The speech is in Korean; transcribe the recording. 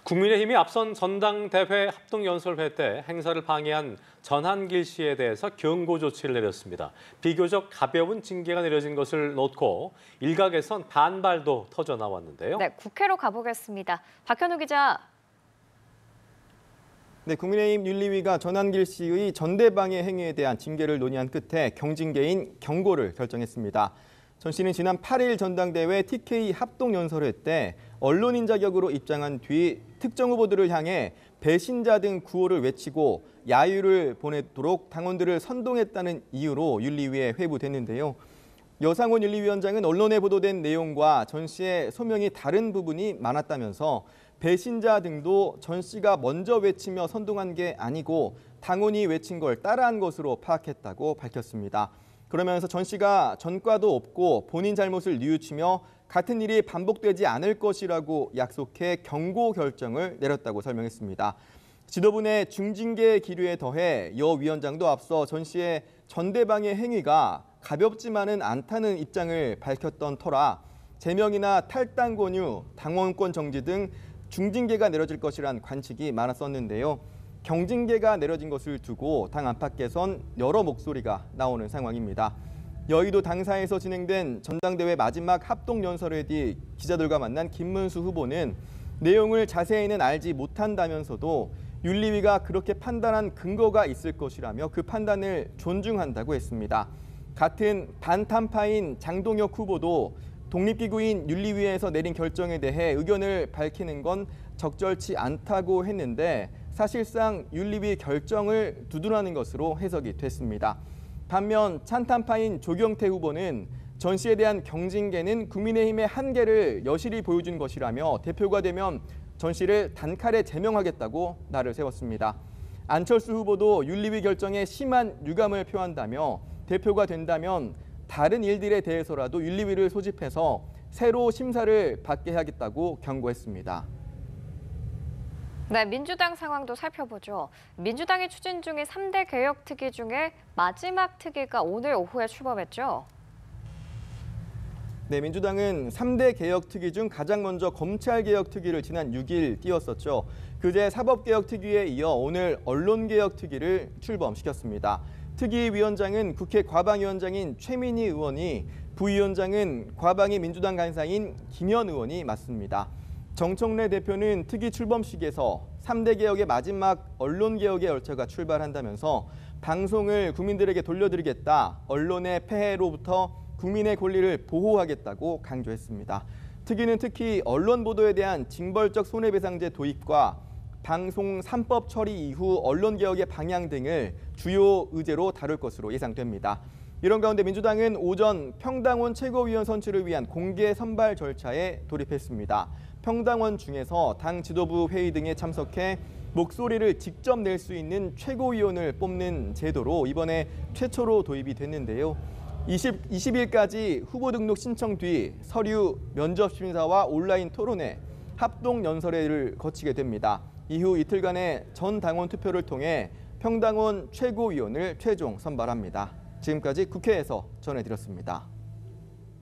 국민의힘이 앞선 전당대회 합동연설회 때 행사를 방해한 전한길 씨에 대해서 경고 조치를 내렸습니다. 비교적 가벼운 징계가 내려진 것을 놓고 일각에선 반발도 터져 나왔는데요. 네, 국회로 가보겠습니다. 박현우 기자. 네, 국민의힘 윤리위가 전한길 씨의 전대방해 행위에 대한 징계를 논의한 끝에 경징계인 경고를 결정했습니다. 전 씨는 지난 8일 전당대회 TK 합동연설회 때 언론인 자격으로 입장한 뒤 특정 후보들을 향해 배신자 등 구호를 외치고 야유를 보내도록 당원들을 선동했다는 이유로 윤리위에 회부됐는데요. 여상원 윤리위원장은 언론에 보도된 내용과 전 씨의 소명이 다른 부분이 많았다면서 배신자 등도 전 씨가 먼저 외치며 선동한 게 아니고 당원이 외친 걸 따라한 것으로 파악했다고 밝혔습니다. 그러면서 전 씨가 전과도 없고 본인 잘못을 뉘우치며 같은 일이 반복되지 않을 것이라고 약속해 경고 결정을 내렸다고 설명했습니다. 지도부 내 중징계 기류에 더해 여 위원장도 앞서 전 씨의 전대방해 행위가 가볍지만은 않다는 입장을 밝혔던 터라 제명이나 탈당 권유, 당원권 정지 등 중징계가 내려질 것이란 관측이 많았었는데요. 경징계가 내려진 것을 두고 당 안팎에선 여러 목소리가 나오는 상황입니다. 여의도 당사에서 진행된 전당대회 마지막 합동연설회 뒤 기자들과 만난 김문수 후보는 내용을 자세히는 알지 못한다면서도 윤리위가 그렇게 판단한 근거가 있을 것이라며 그 판단을 존중한다고 했습니다. 같은 반탄파인 장동혁 후보도 독립기구인 윤리위에서 내린 결정에 대해 의견을 밝히는 건 적절치 않다고 했는데 사실상 윤리위 결정을 두둔하는 것으로 해석이 됐습니다. 반면 찬탄파인 조경태 후보는 전 씨에 대한 경징계는 국민의힘의 한계를 여실히 보여준 것이라며 대표가 되면 전 씨를 단칼에 제명하겠다고 날을 세웠습니다. 안철수 후보도 윤리위 결정에 심한 유감을 표한다며 대표가 된다면 다른 일들에 대해서라도 윤리위를 소집해서 새로 심사를 받게 하겠다고 경고했습니다. 네, 민주당 상황도 살펴보죠. 민주당이 추진 중인 3대 개혁 특위 중에 마지막 특위가 오늘 오후에 출범했죠. 네, 민주당은 3대 개혁 특위 중 가장 먼저 검찰개혁 특위를 지난 6일 띄웠었죠. 그제 사법개혁 특위에 이어 오늘 언론개혁 특위를 출범시켰습니다. 특위위원장은 국회 과방위원장인 최민희 의원이, 부위원장은 과방위 민주당 간사인 김현 의원이 맡습니다. 정청래 대표는 특위 출범식에서 3대 개혁의 마지막 언론개혁의 열차가 출발한다면서 방송을 국민들에게 돌려드리겠다, 언론의 폐해로부터 국민의 권리를 보호하겠다고 강조했습니다. 특위는 특히 언론 보도에 대한 징벌적 손해배상제 도입과 방송 3법 처리 이후 언론개혁의 방향 등을 주요 의제로 다룰 것으로 예상됩니다. 이런 가운데 민주당은 오전 평당원 최고위원 선출을 위한 공개 선발 절차에 돌입했습니다. 평당원 중에서 당 지도부 회의 등에 참석해 목소리를 직접 낼 수 있는 최고위원을 뽑는 제도로 이번에 최초로 도입이 됐는데요. 20일까지 후보 등록 신청 뒤 서류 면접 심사와 온라인 토론회, 합동 연설회를 거치게 됩니다. 이후 이틀간의 전 당원 투표를 통해 평당원 최고위원을 최종 선발합니다. 지금까지 국회에서 전해드렸습니다.